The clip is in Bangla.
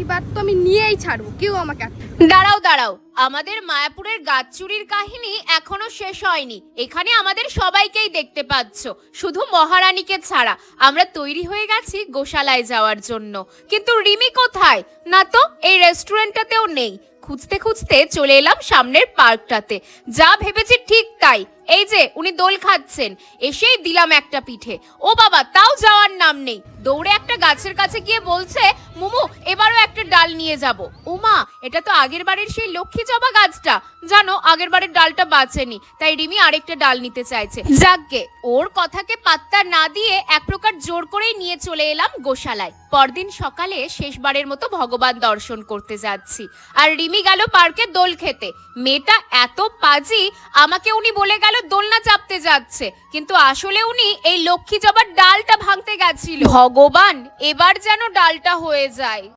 এইবার তো আমি নিয়েই ছাড়বো, কেউ আমাকে দাঁড়াও দাঁড়াও, আমাদের মায়াপুরের গাছ চুরির কাহিনী এখনো শেষ হয়নি। এখানে আমাদের সবাইকেই দেখতে পাচ্ছ, শুধু মহারানীকে ছাড়া। আমরা তৈরি হয়ে গেছি গোশালায় যাওয়ার জন্য, কিন্তু রিমি কোথায়? না তো, এই রেস্টুরেন্টটাতেও নেই। খুঁজতে খুঁজতে চলে এলাম সামনের পার্কটাতে। যা ভেবেছি ঠিক তাই। এই যে উনি দোল খাচ্ছেন, এসেই দিলাম একটা পিঠে। ও বাবা, তাও যাওয়ার নাম নেই। দৌড়ে একটা গাছের কাছে গিয়ে বলছে, মুমু এবারও একটা ডাল নিয়ে যাব। ওমা, এটা তো আগের বারের সেই লক্ষ্মী জবা গাছটা। জানো, আগের বারের ডালটা বাঁচেনি, তাই রিমি আরেকটা ডাল নিতে চাইছে। যাকগে, ওর কথাকে পাত্তা না দিয়ে এক প্রকার জোর করেই নিয়ে চলে এলাম গোশালায়। পরদিন সকালে শেষবারের মতো ভগবান দর্শন করতে যাচ্ছি, আর রিমি গেল পার্কে দোল খেতে। মেয়েটা এত পাজি, আমাকে উনি বলে গেল দোলনা চাপতে যাচ্ছে, কিন্তু আসলে উনি এই লক্ষ্মী জবার ডালটা ভাঙতে গেছিল। ভগবান, এবার যেন ডালটা হয়ে যায়।